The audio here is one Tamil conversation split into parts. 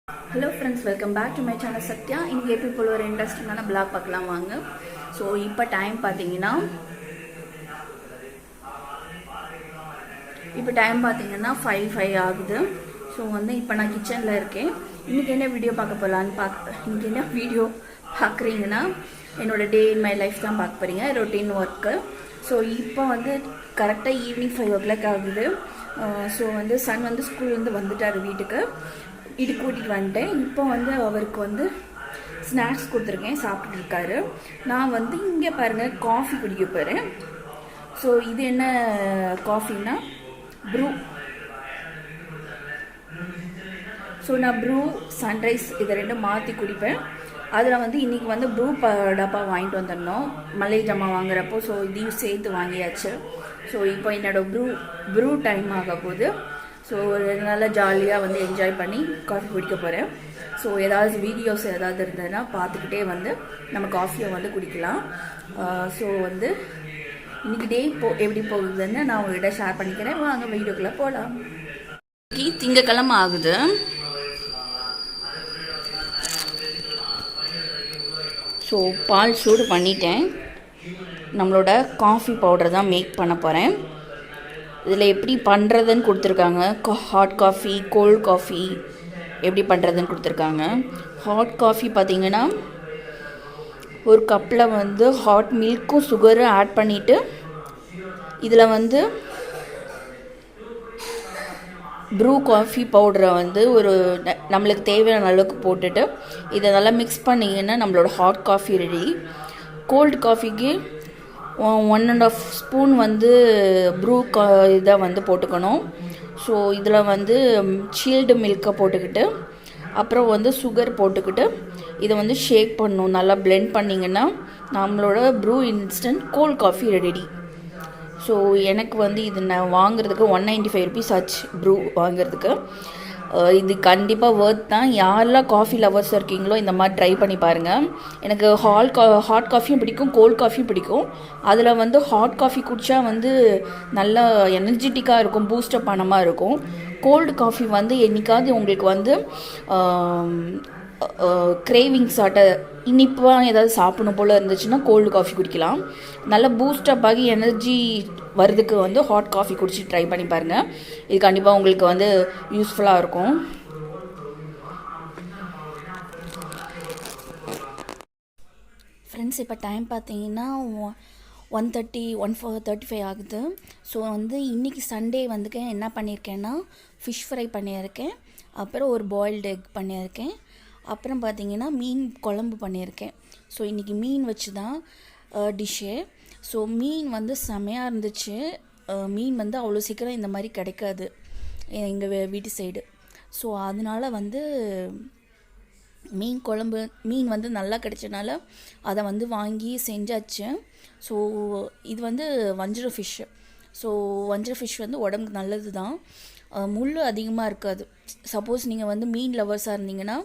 Hello friends, welcome back to my channel Sathya. இன்றைக்கி எப்படி போல் ஒரு இன்ட்ரெஸ்டிங்கான பிளாக் பார்க்கலாம் வாங்க. ஸோ இப்போ டைம் பார்த்தீங்கன்னா 5 ஆகுது. ஸோ இப்போ நான் கிச்சனில் இருக்கேன். இன்றைக்கி என்ன வீடியோ இன்றைக்கி என்ன வீடியோ பார்க்குறீங்கன்னா என்னோடய டே இன் மை லைஃப் தான் பார்க்க போகிறீங்க, ரொட்டீன் ஒர்க்கு. ஸோ இப்போ கரெக்டாக ஈவினிங் 5 o'clock ஆகுது. ஸோ சன் ஸ்கூல்லேருந்து வந்துட்டார் வீட்டுக்கு கூட்டிகிட்டு வந்துட்டேன். இப்போ அவருக்கு ஸ்நாக்ஸ் கொடுத்துருக்கேன், சாப்பிட்டுட்டு இருக்காரு. நான் இங்கே பாருங்கள் காஃபி குடிக்க போகிறேன். ஸோ இது என்ன காஃபின்னா ப்ரூ. ஸோ நான் ப்ரூ சன்ரைஸ் இதை ரெண்டும் மாற்றி குடிப்பேன். அதில் இன்றைக்கி ப்ரூ டப்பா வாங்கிட்டு வந்துடணும் மளிகை ஜாமான் வாங்குறப்போ. ஸோ இதையும் சேர்த்து வாங்கியாச்சு. ஸோ இப்போ என்னோடய ப்ரூ டைம் ஆக போகுது. ஸோ நல்லா ஜாலியாக என்ஜாய் பண்ணி காஃபி குடிக்க போகிறேன். ஸோ ஏதாவது வீடியோஸ் ஏதாவது இருந்ததுன்னா பார்த்துக்கிட்டே நம்ம காஃபியை குடிக்கலாம். ஸோ இன்றைக்கி டே எப்படி போகுதுன்னு நான் உங்கள்கிட்ட ஷேர் பண்ணிக்கிறேன். வாங்க வீடியோக்குள்ளே போகலாம். திங்கக்கிழமை ஆகுது. ஸோ பால் சூடு பண்ணிட்டேன். நம்மளோட காஃபி பவுடர் தான் மேக் பண்ண போகிறேன். இதில் எப்படி பண்ணுறதுன்னு கொடுத்துருக்காங்க. ஹாட் காஃபி, கோல்ட் காஃபி எப்படி பண்ணுறதுன்னு கொடுத்துருக்காங்க. ஹாட் காஃபி பார்த்திங்கன்னா ஒரு கப்பில் ஹாட் மில்க்கும் சுகரும் ஆட் பண்ணிவிட்டு இதில் ப்ரூ காஃபி பவுடரை ஒரு நம்மளுக்கு தேவையான அளவுக்கு போட்டுட்டு இதை நல்லா மிக்ஸ் பண்ணிங்கன்னா நம்மளோட ஹாட் காஃபி ரெடி. கோல்டு காஃபிக்கு 1.5 ஸ்பூன் ப்ரூ இதை போட்டுக்கணும். ஸோ இதில் சில்டு மில்கை போட்டுக்கிட்டு அப்புறம் சுகர் போட்டுக்கிட்டு இதை ஷேக் பண்ணணும். நல்லா பிளெண்ட் பண்ணிங்கன்னா நம்மளோட Bru instant cold coffee ready. So எனக்கு இது நான் வாங்குறதுக்கு 195 rupees ஆச்சு ப்ரூ வாங்குறதுக்கு. இது கண்டிப்பாக ஒர்த் தான். யாரெல்லாம் காஃபி லவர்ஸ் இருக்கீங்களோ இந்த மாதிரி ட்ரை பண்ணி பாருங்கள். எனக்கு ஹாட் காஃபியும் பிடிக்கும், கோல்ட் காஃபியும் பிடிக்கும். அதில் ஹாட் காஃபி குடித்தா நல்லா எனர்ஜெட்டிக்காக இருக்கும், பூஸ்டப் பண்ணமாக இருக்கும். கோல்டு காஃபி என்றைக்காவது உங்களுக்கு கிரேவிங்ஸ் ஆட்ட இனிப்பாக ஏதாவது சாப்பிடணும் போல் இருந்துச்சுன்னா கோல்டு காஃபி குடிக்கலாம். நல்லா பூஸ்டப் ஆகி எனர்ஜி வரதுக்கு ஹாட் காஃபி குடிச்சு ட்ரை பண்ணி பாருங்கள். இது கண்டிப்பாக உங்களுக்கு யூஸ்ஃபுல்லாக இருக்கும். ஃப்ரெண்ட்ஸ், இப்போ டைம் பார்த்தீங்கன்னா 1:35 ஆகுது. ஸோ இன்றைக்கி சண்டே என்ன பண்ணியிருக்கேன்னா ஃபிஷ் ஃப்ரை பண்ணியிருக்கேன், அப்புறம் ஒரு பாயில்டு எக் பண்ணியிருக்கேன், அப்புறம் பார்த்திங்கன்னா மீன் குழம்பு பண்ணியிருக்கேன். ஸோ இன்றைக்கி மீன் வச்சு தான் டிஷ்ஷு. ஸோ மீன் செமையாக இருந்துச்சு. மீன் அவ்வளோ சீக்கிரம் இந்த மாதிரி கிடைக்காது எங்கள் வீட்டு சைடு. ஸோ அதனால் மீன் குழம்பு மீன் நல்லா கிடைச்சனால அதை வாங்கி செஞ்சாச்சு. ஸோ இது வஞ்சரம் ஃபிஷ்ஷு. ஸோ வஞ்சரம் ஃபிஷ் உடம்புக்கு நல்லது தான், முள் அதிகமாக இருக்காது. சப்போஸ் நீங்கள் மீன் லவர்ஸாக இருந்தீங்கன்னா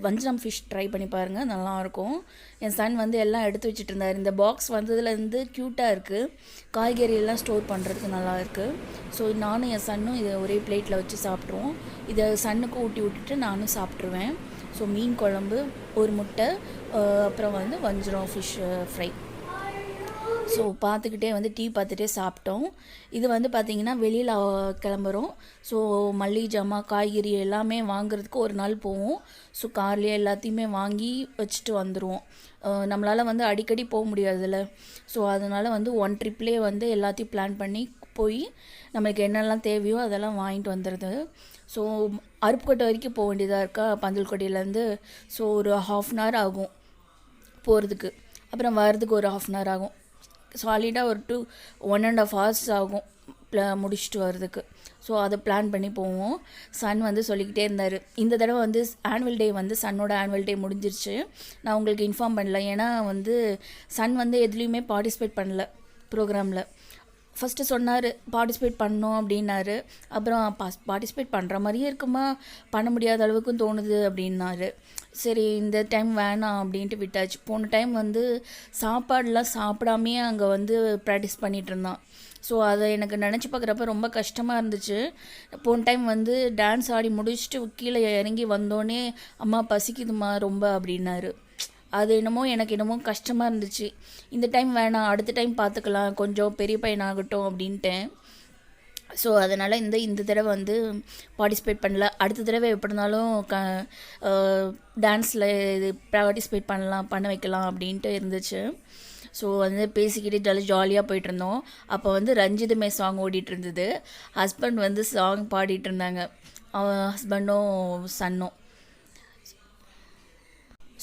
வஞ்சரம் ஃபிஷ் ட்ரை பண்ணி பாருங்கள், நல்லாயிருக்கும். என் சன் எல்லாம் எடுத்து வச்சுட்டு இருந்தார். இந்த பாக்ஸ் வந்ததுலேருந்து க்யூட்டாக இருக்குது. காய்கறியெல்லாம் ஸ்டோர் பண்ணுறதுக்கு நல்லா இருக்குது. ஸோ நானும் என் சன்னும் இதை ஒரே பிளேட்டில் வச்சு சாப்பிட்ருவோம். இதை சன்னுக்கு ஊட்டி விட்டுட்டு நானும் சாப்பிட்ருவேன். ஸோ மீன் குழம்பு, ஒரு முட்டை, அப்புறம் வஞ்சரம் ஃபிஷ் ஃப்ரை. ஸோ பார்த்துக்கிட்டே டீ பார்த்துட்டே சாப்பிட்டோம். இது பார்த்திங்கன்னா வெளியில் கிளம்புறோம். ஸோ மல்லிகை ஜாமான், காய்கறி எல்லாமே வாங்குறதுக்கு ஒரு நாள் போவோம். ஸோ கார்லேயே எல்லாத்தையுமே வாங்கி வச்சுட்டு வந்துடுவோம். நம்மளால் அடிக்கடி போக முடியாதுல்ல. ஸோ அதனால் ஒன் ட்ரிப்லேயே எல்லாத்தையும் பிளான் பண்ணி போய் நம்மளுக்கு என்னெல்லாம் தேவையோ அதெல்லாம் வாங்கிட்டு வந்துடுது. ஸோ அருப்புக்கோட்டை வரைக்கும் போக வேண்டியதாக இருக்கா, பந்தல்கோட்டையிலேருந்து. ஸோ ஒரு 1/2 hour ஆகும் போகிறதுக்கு, அப்புறம் வர்றதுக்கு ஒரு 1/2 hour ஆகும். சாலிடாக ஒரு 1.5 hours ஆகும் முடிச்சுட்டு வர்றதுக்கு. ஸோ அதை பிளான் பண்ணி போவோம். சன் சொல்லிக்கிட்டே இருந்தார். இந்த தடவை ஆனுவல் டே சன்னோட ஆனுவல் டே முடிஞ்சிருச்சு. நான் உங்களுக்கு இன்ஃபார்ம் பண்ணல, ஏன்னா சன் எதுலேயுமே பார்ட்டிசிபேட் பண்ணல ப்ரோக்ராமில். ஃபஸ்ட்டு சொன்னார் பார்ட்டிசிபேட் பண்ணோம் அப்படின்னாரு. அப்புறம் பார்ட்டிசிபேட் பண்ணுற மாதிரியே இருக்குமா, பண்ண முடியாத அளவுக்கும் தோணுது அப்படின்னாரு. சரி இந்த டைம் வேணாம் அப்படின்ட்டு விட்டாச்சு. போன டைம் சாப்பாடெலாம் சாப்பிடாமையே அங்கே ப்ராக்டிஸ் பண்ணிகிட்டு இருந்தான். ஸோ அதை எனக்கு நினச்சி பார்க்குறப்ப ரொம்ப கஷ்டமாக இருந்துச்சு. போன டைம் வந்து டான்ஸ் ஆடி முடிச்சுட்டு கீழே இறங்கி வந்தோடனே அம்மா பசிக்குதுமா ரொம்ப அப்படின்னாரு. அது எனக்கு என்னமோ கஷ்டமாக இருந்துச்சு. இந்த டைம் வேணாம், அடுத்த டைம் பார்த்துக்கலாம், கொஞ்சம் பெரிய பையனாகட்டும் அப்படின்ட்டேன். ஸோ அதனால் இந்த தடவை வந்து பார்ட்டிசிபேட் பண்ணல. அடுத்த தடவை எப்படி இருந்தாலும் டான்ஸில் இது பார்ட்டிசிபேட் பண்ண வைக்கலாம் அப்படின்ட்டு இருந்துச்சு. ஸோ வந்து பேசிக்கிட்டு ஜாலியாக போயிட்டுருந்தோம். அப்போ வந்து ரஞ்சிதமே சாங் ஓடிட்டு இருந்தது. ஹஸ்பண்ட் வந்து சாங் பாடிட்டு இருந்தாங்க, ஹஸ்பண்டும் சன்னும்.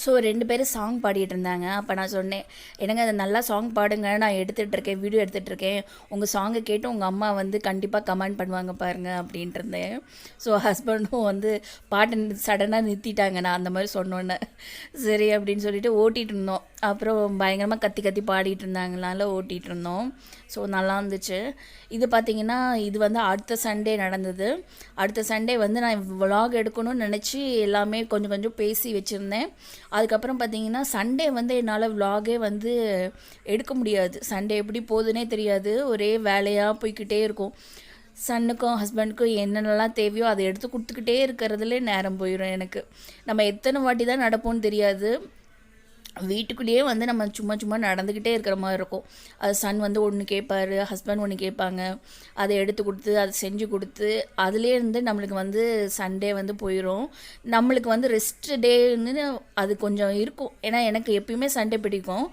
ஸோ 2 பேரும் சாங் பாடிட்டு இருந்தாங்க. அப்போ நான் சொன்னேன், என்னங்க அதை நல்லா சாங் பாடுங்க, நான் எடுத்துகிட்ருக்கேன், வீடியோ எடுத்துகிட்ருக்கேன், உங்கள் சாங்கை கேட்டு உங்கள் அம்மா வந்து கண்டிப்பாக கமெண்ட் பண்ணுவாங்க பாருங்கள் அப்படின்ட்டு இருந்தேன். ஸோ ஹஸ்பண்டும் வந்து பாட்டை சடனாக நிறுத்திட்டாங்க நான் அந்த மாதிரி சொன்னோன்னே. சரி அப்படின்னு சொல்லிட்டு ஓட்டிகிட்டு இருந்தோம். அப்புறம் பயங்கரமாக கத்தி பாடிட்டு இருந்தாங்கனால ஓட்டிகிட்டு இருந்தோம். ஸோ நல்லா இருந்துச்சு. இது பார்த்திங்கன்னா இது வந்து அடுத்த சண்டே நடந்தது. அடுத்த சண்டே வந்து நான் விலாக் எடுக்கணும்னு நினச்சி எல்லாமே கொஞ்சம் பேசி வச்சுருந்தேன். அதுக்கப்புறம் பார்த்திங்கன்னா சண்டே வந்து என்னால் விலாகே வந்து எடுக்க முடியாது. சண்டே எப்படி போகுதுன்னே தெரியாது, ஒரே வேலையாக போய்கிட்டே இருக்கும். சன்னுக்கும் ஹஸ்பண்டுக்கும் என்னென்னலாம் தேவையோ அதை எடுத்து கொடுத்துக்கிட்டே இருக்கிறதுலே நேரம் போயிடும் எனக்கு. நம்ம எத்தனை வாட்டி தான் நடப்போம்னு தெரியாது. வீட்டுக்குள்ளேயே வந்து நம்ம சும்மா நடந்துக்கிட்டே இருக்கிற மாதிரி இருக்கும். அது சன் வந்து ஒன்று கேட்பார், ஹஸ்பண்ட் ஒன்று கேட்பாங்க, அதை எடுத்து கொடுத்து அதை செஞ்சு கொடுத்து அதுலேருந்து நம்மளுக்கு வந்து சண்டே வந்து போயிடும். நம்மளுக்கு வந்து ரெஸ்ட் டேன்னு அது கொஞ்சம் இருக்கும். ஏன்னா எனக்கு எப்பயுமே சண்டே பிடிக்கும்.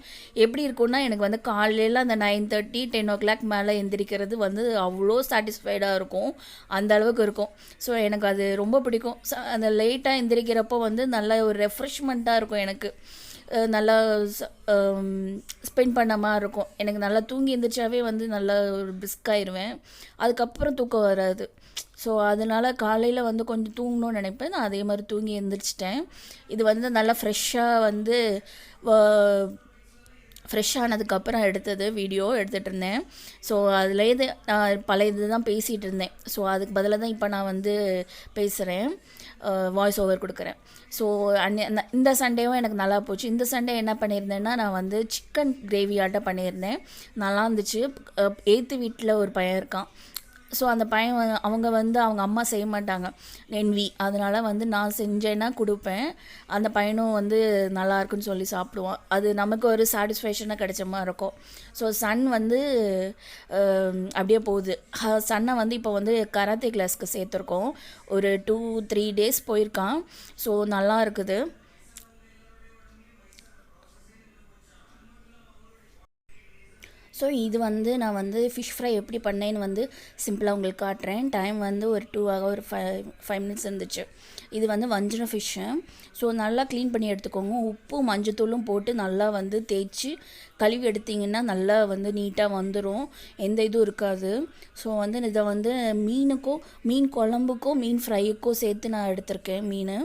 எப்படி இருக்கும்னா எனக்கு வந்து காலையில் அந்த 9:30 10 o'clock மேலே எந்திரிக்கிறது வந்து அவ்வளோ சாட்டிஸ்ஃபைடாக இருக்கும், அந்த அளவுக்கு இருக்கும். ஸோ எனக்கு அது ரொம்ப பிடிக்கும். அந்த லேட்டாக எந்திரிக்கிறப்போ வந்து நல்ல ஒரு ரெஃப்ரெஷ்மெண்ட்டாக இருக்கும். எனக்கு நல்லா ஸ்பெண்ட் பண்ண மாதிரி இருக்கும். எனக்கு நல்லா தூங்கி எழுந்திரிச்சாவே வந்து நல்லா ஒரு பிஸ்காயிருவேன், அதுக்கப்புறம் தூக்கம் வராது. ஸோ அதனால் காலையில் வந்து கொஞ்சம் தூங்கணும்னு நினைப்பேன். நான் அதே மாதிரி தூங்கி எழுந்திரிச்சிட்டேன். இது வந்து நல்லா ஃப்ரெஷ்ஷாக வந்து ஃப்ரெஷ் ஆனதுக்கப்புறம் எடுத்தது வீடியோ எடுத்துகிட்டு இருந்தேன். ஸோ அதுலேயே நான் பழைய இது தான் பேசிகிட்டு இருந்தேன். ஸோ அதுக்கு பதிலாக தான் இப்போ நான் வந்து பேசுகிறேன், வாய்ஸ் ஓவர் கொடுக்குறேன். ஸோ இந்த சண்டேவும் எனக்கு நல்லா போச்சு. இந்த சண்டே என்ன பண்ணியிருந்தேன்னா நான் வந்து சிக்கன் கிரேவி ஆட்டம் பண்ணியிருந்தேன். நல்லா இருந்துச்சு. 8th வீட்டில் ஒரு பையன் இருக்கான். ஸோ அந்த பையன் அவங்க வந்து அவங்க அம்மா செய்ய மாட்டாங்க, நென்வி. அதனால் வந்து நான் செஞ்சேன்னா கொடுப்பேன். அந்த பையனும் வந்து நல்லா இருக்குன்னு சொல்லி சாப்பிடுவான். அது நமக்கு ஒரு சாட்டிஸ்ஃபேக்ஷனாக கிடைச்ச மாதிரி இருக்கும். ஸோ சன் வந்து அப்படியே போகுது. சன்னை வந்து இப்போ வந்து கராத்தே கிளாஸ்க்கு சேர்த்துருக்கோம். ஒரு 2-3 days போயிருக்கான். ஸோ நல்லா இருக்குது. ஸோ இது வந்து நான் வந்து ஃபிஷ் ஃப்ரை எப்படி பண்ணேன்னு வந்து சிம்பிளாக உங்களுக்கு காட்டுறேன். டைம் வந்து ஒரு 2 hour 5 minutes இருந்துச்சு. இது வந்து வஞ்சிரம் ஃபிஷ்ஷு. ஸோ நல்லா க்ளீன் பண்ணி எடுத்துக்கோங்க. உப்பு மஞ்சத்தூளும் போட்டு நல்லா வந்து தேய்ச்சி கழுவி எடுத்திங்கன்னா நல்லா வந்து நீட்டாக வந்துடும், எந்த இதுவும் இருக்காது. ஸோ வந்து இதை வந்து மீன் குழம்புக்கும் மீன் ஃப்ரைக்கும் சேர்த்து நான் எடுத்திருக்கேன் மீன்.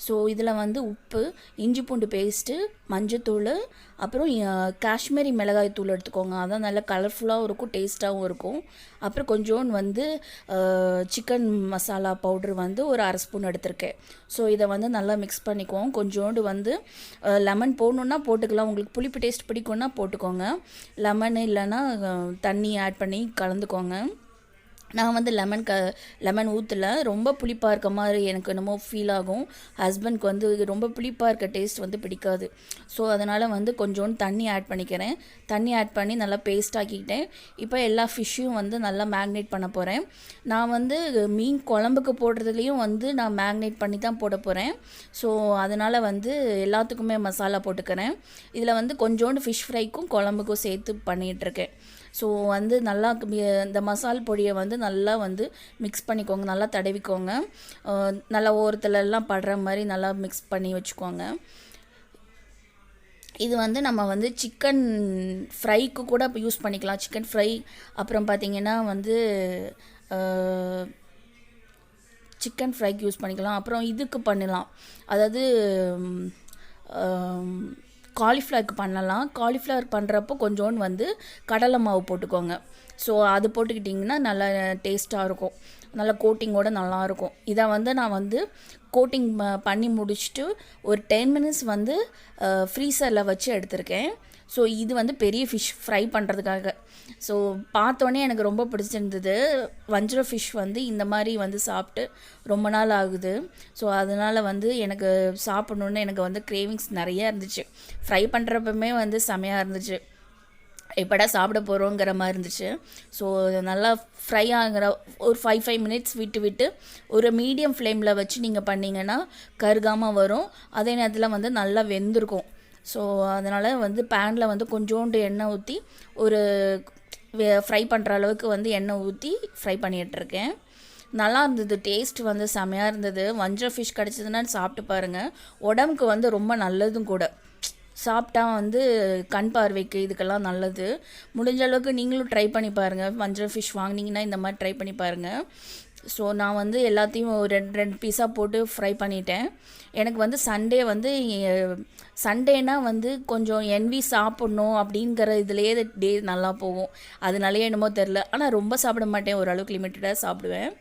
ஸோ இதில் வந்து உப்பு, இஞ்சி பூண்டு பேஸ்ட்டு, மஞ்சத்தூள், அப்புறம் காஷ்மீரி மிளகாய் தூள் எடுத்துக்கோங்க. அதான் நல்லா கலர்ஃபுல்லாகவும் இருக்கும், டேஸ்ட்டாகவும் இருக்கும். அப்புறம் கொஞ்சோண்டு வந்து சிக்கன் மசாலா பவுட்ரு வந்து ஒரு 1/2 ஸ்பூன் எடுத்திருக்கேன். ஸோ இதை வந்து நல்லா மிக்ஸ் பண்ணிக்குவோம். கொஞ்சோண்டு வந்து லெமன் போடணுன்னா போட்டுக்கலாம், உங்களுக்கு புளிப்பு டேஸ்ட் பிடிக்கும்னா போட்டுக்கோங்க. லெமன் இல்லைன்னா தண்ணி ஆட் பண்ணி கலந்துக்கோங்க. நான் வந்து லெமன் ஊற்றல, ரொம்ப புளிப்பாக இருக்க மாதிரி எனக்கு என்னமோ ஃபீல் ஆகும். ஹஸ்பண்ட்க்கு வந்து ரொம்ப புளிப்பாக இருக்க டேஸ்ட் வந்து பிடிக்காது. ஸோ அதனால் வந்து கொஞ்சோண்டு தண்ணி ஆட் பண்ணிக்கிறேன். தண்ணி ஆட் பண்ணி நல்லா பேஸ்ட் ஆக்கிக்கிட்டேன். இப்போ எல்லா ஃபிஷ்ஷையும் வந்து நல்லா மேக்னேட் பண்ண போகிறேன். நான் வந்து மீன் குழம்புக்கு போடுறதுலேயும் வந்து நான் மேக்னேட் பண்ணி தான் போட போகிறேன். ஸோ அதனால் வந்து எல்லாத்துக்குமே மசாலா போட்டுக்கிறேன். இதில் வந்து கொஞ்சோண்டு ஃபிஷ் ஃப்ரைக்கும் குழம்புக்கும் சேர்த்து பண்ணிகிட்ருக்கேன். ஸோ வந்து நல்லா இந்த மசால் பொடியை வந்து நல்லா வந்து மிக்ஸ் பண்ணிக்கோங்க, நல்லா தடவிக்கோங்க. நல்லா ஓரத்துலலாம் படுற மாதிரி நல்லா மிக்ஸ் பண்ணி வச்சுக்கோங்க. இது வந்து நம்ம வந்து சிக்கன் ஃப்ரைக்கு கூட யூஸ் பண்ணிக்கலாம். சிக்கன் ஃப்ரை, அப்புறம் பார்த்திங்கன்னா வந்து சிக்கன் ஃப்ரைக்கு யூஸ் பண்ணிக்கலாம். அப்புறம் இதுக்கு பண்ணலாம், அதாவது காலிஃப்ளவருக்கு பண்ணலாம். காலிஃப்ளவர் பண்ணுறப்போ கொஞ்சோண்டு வந்து கடலை மாவு போட்டுக்கோங்க. ஸோ அது போட்டுக்கிட்டிங்கன்னா நல்லா டேஸ்ட்டாக இருக்கும், நல்லா கோட்டிங்கோடு நல்லாயிருக்கும். இதை வந்து நான் வந்து கோட்டிங் பண்ணி முடிச்சுட்டு ஒரு 10 minutes வந்து ஃப்ரீசரில் வச்சு எடுத்திருக்கேன். ஸோ இது வந்து பெரிய ஃபிஷ் ஃப்ரை பண்ணுறதுக்காக. ஸோ பார்த்தோன்னே எனக்கு ரொம்ப பிடிச்சிருந்தது. வஞ்சரம் ஃபிஷ் வந்து இந்த மாதிரி வந்து சாப்பிட்டு ரொம்ப நாள் ஆகுது. ஸோ அதனால் வந்து எனக்கு சாப்பிட்ணுன்னு எனக்கு வந்து கிரேவிங்ஸ் நிறையா இருந்துச்சு. ஃப்ரை பண்ணுறப்பமே வந்து செமையாக இருந்துச்சு, எப்படா சாப்பிட போகிறோங்கிற மாதிரி இருந்துச்சு. ஸோ நல்லா ஃப்ரை ஆகிற ஒரு 5 மினிட்ஸ் விட்டு ஒரு மீடியம் ஃப்ளேமில் வச்சு நீங்கள் பண்ணிங்கன்னா கருகாமல் வரும். அதே நேரத்தில் வந்து நல்லா வெந்திருக்கும். ஸோ அதனால் வந்து பேனில் வந்து கொஞ்சோண்டு எண்ணெய் ஊற்றி ஒரு ஃப்ரை பண்ணுற அளவுக்கு வந்து எண்ணெய் ஊற்றி ஃப்ரை பண்ணிகிட்ருக்கேன். நல்லா இருந்தது, டேஸ்ட் வந்து செமையாக இருந்தது. வஞ்சரம் ஃபிஷ் கிடச்சிதுன்னா சாப்பிட்டு பாருங்கள், உடம்புக்கு வந்து ரொம்ப நல்லதும் கூட. சாப்பிட்டா வந்து கண் பார்வைக்கு இதுக்கெல்லாம் நல்லது. முடிஞ்ச அளவுக்கு நீங்களும் ட்ரை பண்ணி பாருங்கள். வஞ்சரம் ஃபிஷ் வாங்கினீங்கன்னா இந்த மாதிரி ட்ரை பண்ணி பாருங்கள். ஸோ நான் வந்து எல்லாத்தையும் ரெண்டு பீஸாக போட்டு ஃப்ரை பண்ணிட்டேன். எனக்கு வந்து சண்டேனா வந்து கொஞ்சம் சாப்பிட்ணும் அப்படிங்கிற இதுலேயே டே நல்லா போகும். அதனாலேயே என்னமோ தெரில, ஆனால் ரொம்ப சாப்பிட மாட்டேன், ஓரளவுக்கு லிமிட்டடாக சாப்பிடுவேன்.